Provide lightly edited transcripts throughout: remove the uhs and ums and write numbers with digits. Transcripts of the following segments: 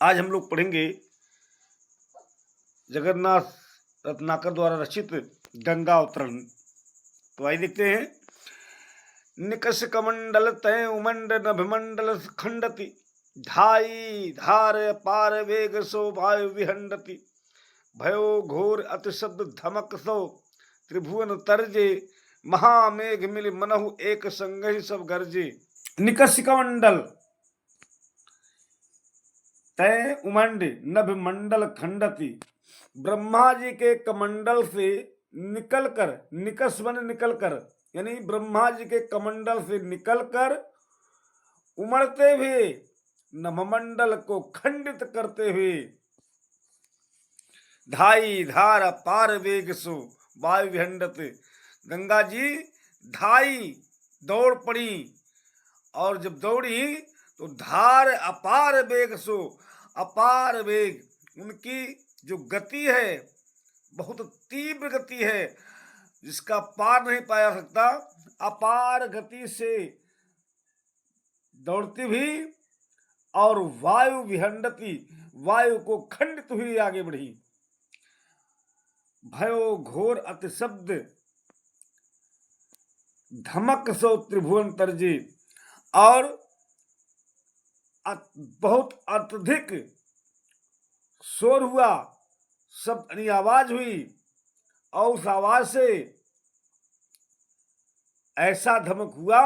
आज हम लोग पढ़ेंगे जगन्नाथ रत्नाकर द्वारा रचित गंगा अवतरण। तो आइए देखते हैं। निकष कमंडल तय उमंड नभमंडल खंडति धाई धार पार वेग सो वायु विहंडति भयो घोर अति शब्द धमक सो त्रिभुवन तरजे महामेघ मिल मनहु एक संग ही सब गर्जे। निकष कमंडल तय उमंड नभ मंडल खंडति, ब्रह्मा जी के कमंडल से निकलकर, निकष मन निकलकर यानी ब्रह्मा जी के कमंडल से निकलकर उमड़ते हुए नभमंडल को खंडित करते हुए धाई धार पार वेग सो वायु विहंडत, गंगा जी धाई दौड़ पड़ी और जब दौड़ी तो धार अपार वेग सो, अपार वेग उनकी जो गति है बहुत तीव्र गति है जिसका पार नहीं पाया सकता, अपार गति से दौड़ती हुई और वायु विहंडती वायु को खंडित हुई आगे बढ़ी। भयो घोर अति शब्द धमक सो त्रिभुवन तरजे, और बहुत अत्यधिक शोर हुआ, शब्द आवाज हुई और उस आवाज से ऐसा धमक हुआ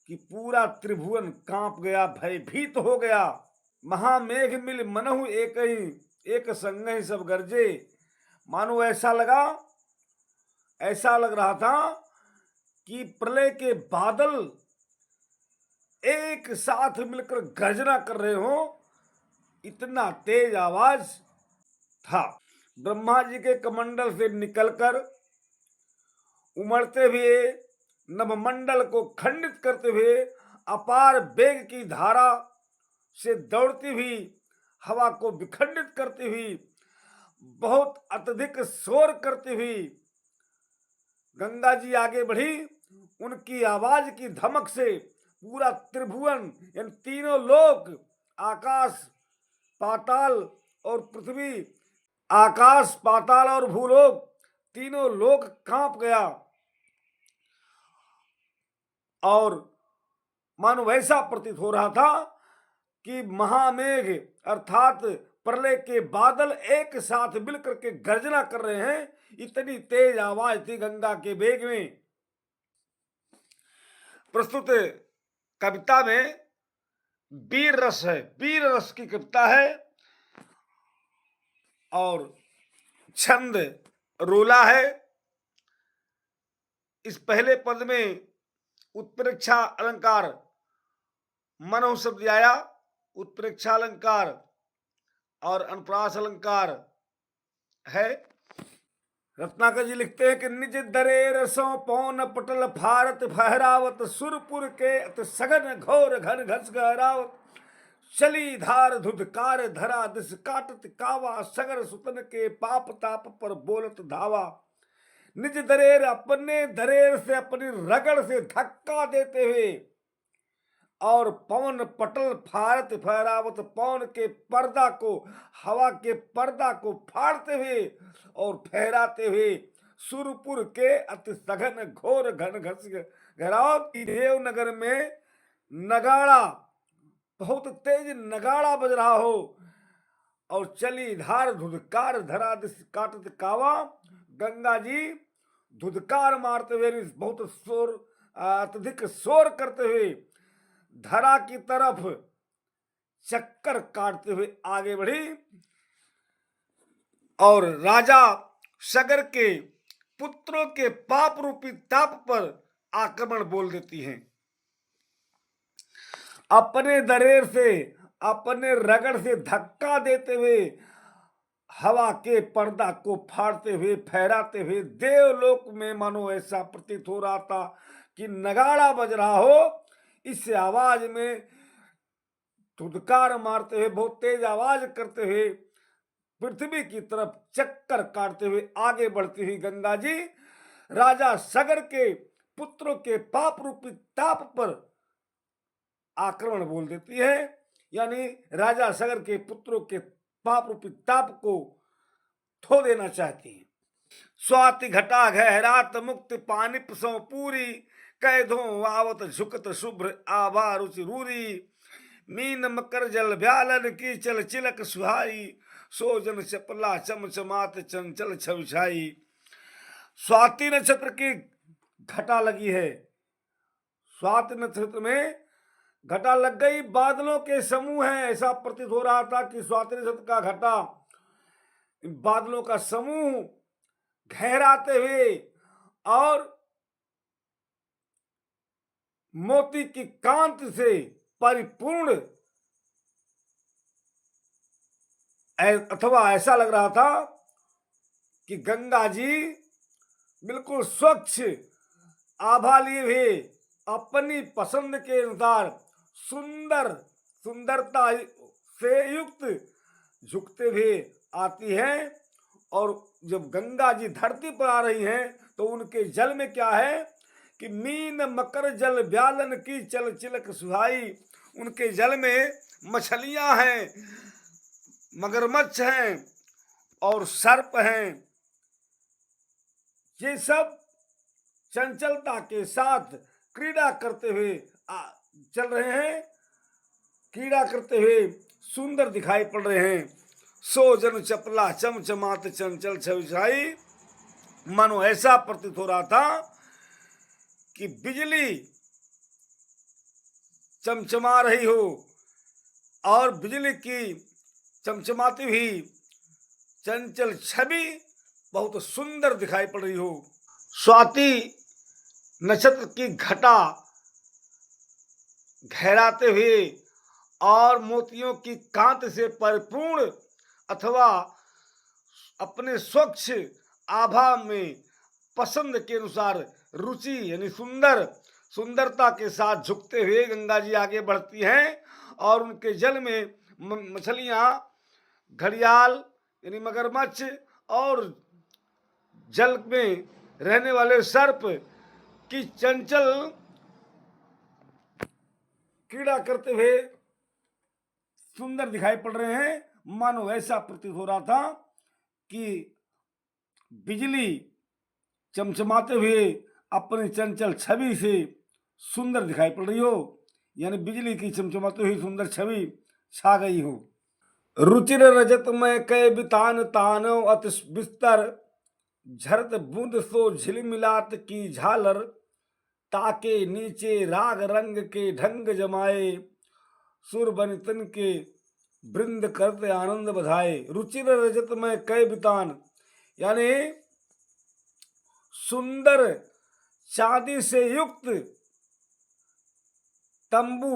कि पूरा त्रिभुवन कांप गया, भयभीत हो गया। महामेघ मिल मनहु एक ही एक संग ही सब गरजे, मानो ऐसा लग रहा था कि प्रलय के बादल एक साथ मिलकर गर्जना कर रहे हो, इतना तेज आवाज था। ब्रह्मा जी के कमंडल से निकलकर उमड़ते हुए नभमंडल को खंडित करते हुए अपार वेग की धारा से दौड़ती हुई हवा को विखंडित करती हुई बहुत अत्यधिक शोर करती हुई गंगा जी आगे बढ़ी। उनकी आवाज की धमक से पूरा त्रिभुवन यानी तीनों लोक, आकाश पाताल और पृथ्वी, आकाश पाताल और भूलोक तीनों लोक कांप गया और मानो वैसा प्रतीत हो रहा था कि महामेघ अर्थात प्रलय के बादल एक साथ मिलकर के गर्जना कर रहे हैं, इतनी तेज आवाज थी गंगा के वेग में। प्रस्तुत कविता में वीर रस है, वीर रस की कविता है और छंद रोला है। इस पहले पद में उत्प्रेक्षा अलंकार मनहु शब्द आया, उत्प्रेक्षा अलंकार और अनुप्रास अलंकार है। रत्नाकर जी लिखते हैं कि निज दरे रसों पौन पटल भारत फहरावत सुरपुर के अत सघन घोर घन घस गहरावत चली धार धुधकार धरा दिस काटत कावा सगर सुतन के पाप ताप पर बोलत धावा। निज दरेर अपने दरेर से अपनी रगड़ से धक्का देते हुए और पवन पटल फारत फहरावत पवन के पर्दा को, हवा के पर्दा को फाड़ते हुए और फहराते हुए सुरपुर के अति सघन घोर घन घस गहराव। देवनगर में नगाड़ा, बहुत तेज नगाड़ा बज रहा हो और चली धार धुधकार धरा दिस काटत कावा, गंगा जी धुधकार मारते हुए बहुत शोर, अत्यधिक शोर करते हुए धरा की तरफ चक्कर काटते हुए आगे बढ़ी और राजा सगर के पुत्रों के पाप रूपी ताप पर आक्रमण बोल देती हैं। अपने दरेर से, अपने रगड़ से धक्का देते हुए हवा के पर्दा को फाड़ते हुए फहराते हुए देवलोक में मानो ऐसा प्रतीत हो रहा था कि नगाड़ा बज रहा हो। इस आवाज में धुधकार मारते हुए बहुत तेज आवाज करते हुए पृथ्वी की तरफ चक्कर काटते हुए आगे बढ़ती हुई गंगा जी राजा सगर के पुत्रों के पाप रूपी ताप पर आक्रमण बोल देती है। यानी राजा सगर के पुत्रों के पाप रूपी ताप को धो देना चाहती है। स्वाति घटा गहरात मुक्त पानी सो पूरी, कैदो आवत झुकत शुभ्र आभा रुचि रूरी, मीन मकर जल ब्यालन की चल चिलक सुहाई, सोजन चपला चमचमात चंचल छविछाई। स्वाति नक्षत्र की घटा लगी है। स्वाति नक्षत्र में घटा लग गई, बादलों के समूह है। ऐसा प्रतीत हो रहा था कि स्वाति नक्षत्र का घटा बादलों का समूह गहराते हुए और मोती की कांति से परिपूर्ण, अथवा ऐसा लग रहा था कि गंगा जी बिल्कुल स्वच्छ आभा लिए हुए अपनी पसंद के अनुसार सुंदरता से युक्त झुकते हुए आती हैं। और जब गंगा जी धरती पर आ रही हैं तो उनके जल में क्या है कि मीन मकर जल ब्यालन की चल चिलक सुहाई। उनके जल में मछलियां हैं, मगरमच्छ हैं और सर्प हैं। ये सब चंचलता के साथ क्रीड़ा करते हुए चल रहे हैं, क्रीड़ा करते हुए सुंदर दिखाई पड़ रहे हैं। सोजन चपला चमचमात चंचल छविछाई। मानो ऐसा प्रतीत हो रहा था कि बिजली चमचमा रही हो और बिजली की चमचमाती हुई चंचल छवि बहुत सुंदर दिखाई पड़ रही हो। स्वाति नक्षत्र की घटा गहराते हुए और मोतियों की कांति से परिपूर्ण अथवा अपने स्वच्छ आभा में पसंद के अनुसार रुचि यानी सुंदरता के साथ झुकते हुए गंगा जी आगे बढ़ती हैं और उनके जल में मछलियां, घड़ियाल यानी मगरमच्छ और जल में रहने वाले सर्प की चंचल क्रीड़ा करते हुए सुंदर दिखाई पड़ रहे हैं। मानो ऐसा प्रतीत हो रहा था कि बिजली चमचमाते हुए अपनी चंचल छवि से सुंदर दिखाई पड़ रही हो, यानी बिजली की चमचमाती हुई सुंदर छवि छा गई हो। रुचिर रजत में कै बितान तानव अति बिस्तर, झरत बूंद सो झिलमिलात की झालर, ताके नीचे राग रंग के ढंग जमाए, सुर बनितन के वृंद करते आनंद बधाए। रुचिर रजत में कै बितान यानी सुंदर चांदी से युक्त तंबू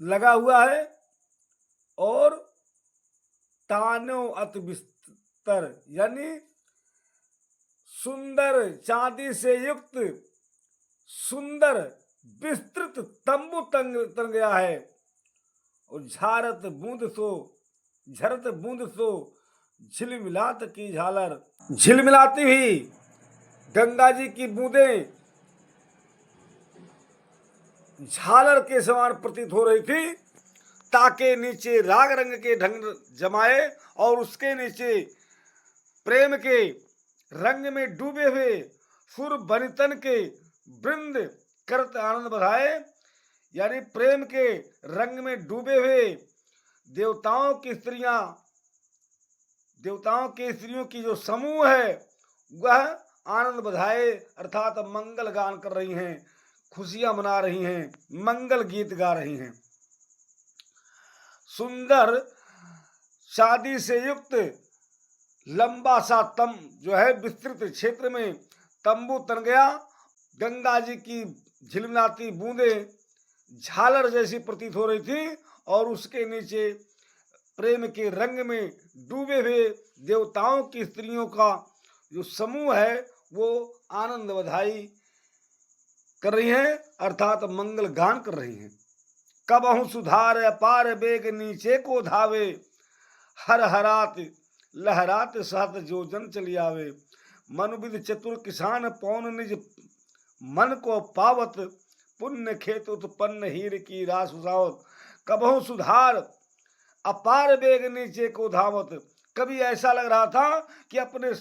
लगा हुआ है और तानो अति बिस्तर यानी सुंदर चांदी से युक्त सुंदर विस्तृत तंबू तंग गया है और झरत बूंद सो झिलमिलात की झालर। झिलमिलाती हुई गंगा जी की बूंदें झालर के समान प्रतीत हो रही थी। ताके नीचे राग रंग के ढंग जमाए और उसके नीचे प्रेम के रंग में डूबे हुए सुर बनितन के वृंद करत आनंद बधाए, यानी प्रेम के रंग में डूबे हुए देवताओं की स्त्रियों की जो समूह है वह आनंद बधाए अर्थात मंगल गान कर रही हैं, खुशियां मना रही हैं, मंगल गीत गा रही हैं। सुंदर शादी से युक्त लंबा सा जो है विस्तृत क्षेत्र में तंबू तन गया। गंगा जी की झिलमिलाती बूंदें झालर जैसी प्रतीत हो रही थी और उसके नीचे प्रेम के रंग में डूबे हुए देवताओं की स्त्रियों का जो समूह है वो आनंद बधाई कर रही हैं अर्थात मंगल गान कर रही हैं। कबहु सुधार अपार बेग नीचे को धावे, हर हरात लहरात साथ जो जन चली आवे, मनुविद चतुर किसान पौन निज मन को पावत, पुण्य खेत उत्पन्न हीर की रास उसावत। कबहु सुधार अपार वेग नीचे को धावत। कभी ऐसा लग रहा था कि अपने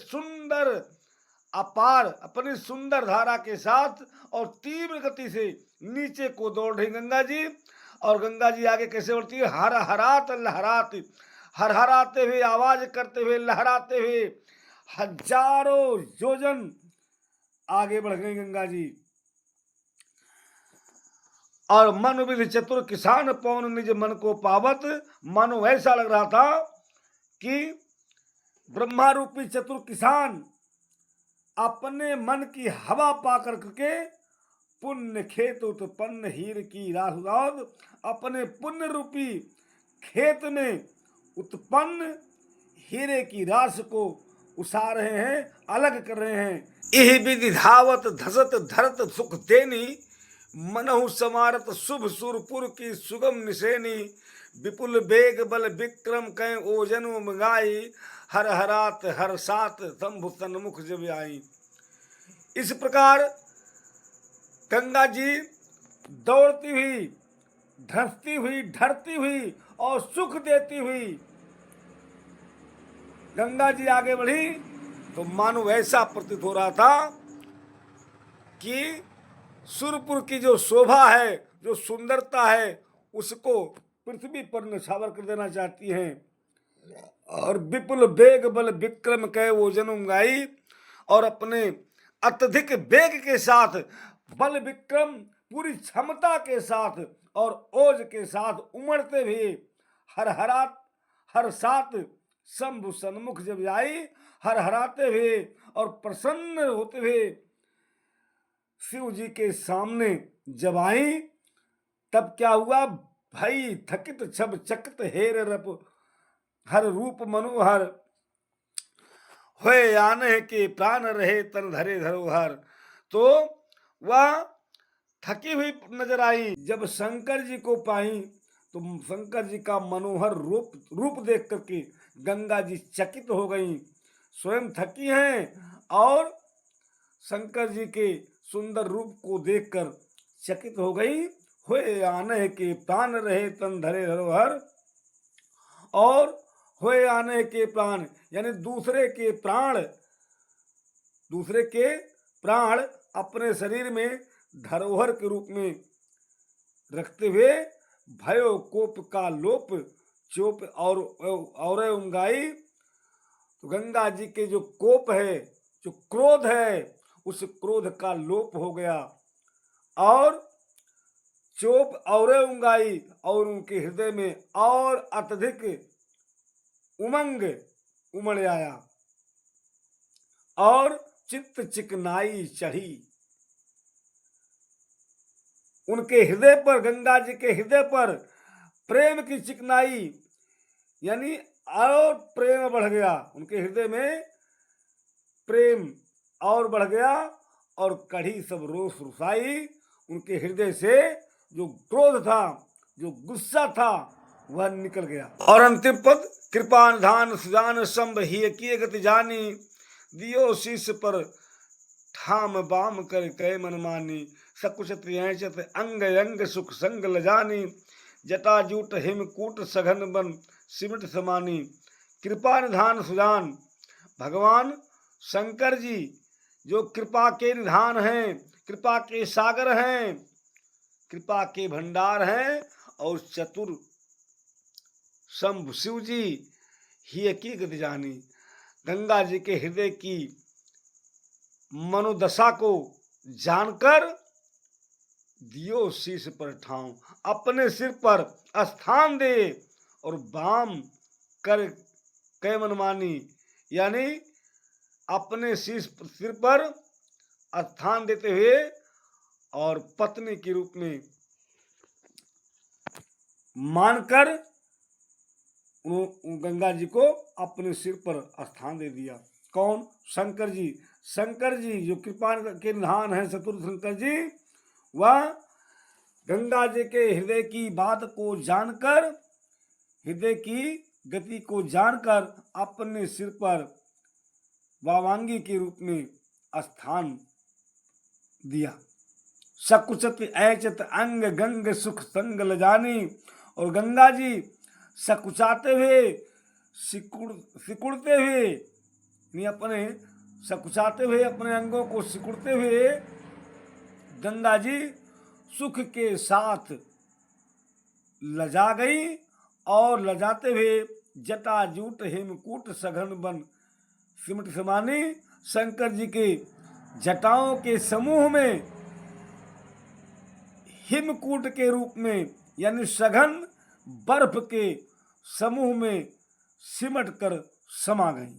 सुंदर धारा के साथ और तीव्र गति से नीचे को दौड़ रही गंगा जी। और गंगा जी आगे कैसे बढ़ती है? हर हरात लहरात, हर हराते हुए, आवाज करते हुए, लहराते हुए हजारों योजन आगे बढ़ गई गंगा जी। और मन विधि चतुर किसान पौन निज मन को पावत। मानो ऐसा लग रहा था कि ब्रह्मा रूपी चतुर किसान अपने मन की हवा पा करके पुण्य खेत उत्पन्न हीर की राहुदाद, अपने पुण्य रूपी खेत में उत्पन्न हीरे की रास को उसा रहे हैं, अलग कर रहे हैं। यही विधि धावत धसत धरत सुख देनी, मनहु समारत शुभ सुरपुर की सुगम निशेनी। विपुल बेग बल विक्रम कै ओजन मंगाई, हर हरात हर सात शंभु सन्मुख जब आई। इस प्रकार गंगा जी दौड़ती हुई, धसती हुई, ढरती हुई और सुख देती हुई गंगा जी आगे बढ़ी तो मानो ऐसा प्रतीत हो रहा था कि सुरपुर की जो शोभा है, जो सुंदरता है, उसको पृथ्वी पर निछावर कर देना चाहती हैं। और विपुल वेग बल विक्रम कै ओजन गाई, और अपने अत्यधिक वेग के साथ, बल विक्रम पूरी क्षमता के साथ और ओज के साथ उमड़ते हुए हर हरात हर सात शंभु सन्मुख जब आई, हर हराते हुए और प्रसन्न होते हुए शिव जी के सामने जब आई, तब क्या हुआ? भाई थकित छब चकित हेर रप, हर रूप मनोहर होए आने के प्राण रहे तन धरे धरोहर। तो वह थकी हुई नजर आई। जब शंकर जी को पाई तो शंकर जी का मनोहर रूप देख करके गंगा जी चकित हो गई। स्वयं थकी हैं और शंकर जी के सुंदर रूप को देखकर चकित हो गई। होए आने के प्राण रहे तन धरे धरोहर, और होए आने के प्राण यानी दूसरे के प्राण अपने शरीर में धरोहर के रूप में रखते हुए भयो कोप का लोप चोप और उंगाई। तो गंगा जी के जो कोप है, जो क्रोध है, उस क्रोध का लोप हो गया और चोप और उंगाई, और उनके हृदय में और अत्यधिक उमंग उमड़ आया और चित्त चिकनाई चढ़ी। उनके हृदय पर, गंगा जी के हृदय पर प्रेम की चिकनाई यानी और प्रेम बढ़ गया। उनके हृदय में प्रेम और बढ़ गया और कढ़ी सब रोष रुसाई। उनके हृदय से जो क्रोध था, जो गुस्सा था, वह निकल गया। और अंतिम पद, कृपा निधान सुजान संभ ही किए गति जानी, दियो शीश पर ठाम बाम कर कै मन मानी, सकुचत ऐचत अंग अंग सुख संग लजानी, जटा जूट हिमकूट सघन बन सिमट समानी। कृपा निधान सुजान, भगवान शंकर जी जो कृपा के निधान हैं, कृपा के सागर हैं, कृपा के भंडार हैं, और चतुर शंभु शिव जी ही की गति जानी। गंगा जी के हृदय की मनोदशा को जानकर दियो शीश पर ठाऊं, अपने सिर पर स्थान दे और बाम कर कै मनमानी, यानी अपने सिर पर स्थान देते हुए और पत्नी के रूप में मानकर गंगा जी को अपने सिर पर स्थान दे दिया। कौन? शंकर जी। शंकर जी जो कृपा के निधान है, चतुर शंकर जी, वह गंगा जी के हृदय की बात को जानकर, हृदय की गति को जानकर अपने सिर पर वावांगी के रूप में स्थान दिया। सकुचत ऐचत अंग गंग सुख संग लजानी, और गंगा जी सकुचाते हुए सिकुड़ते हुए अपने सकुचाते हुए अपने अंगों को सिकुड़ते हुए गंगा जी सुख के साथ लजा गई और लजाते हुए जटाजूट हेमकूट सघन बन सिमट समानी शंकर जी के जटाओं के समूह में हिमकूट के रूप में यानी सघन बर्फ के समूह में सिमट कर समा गई।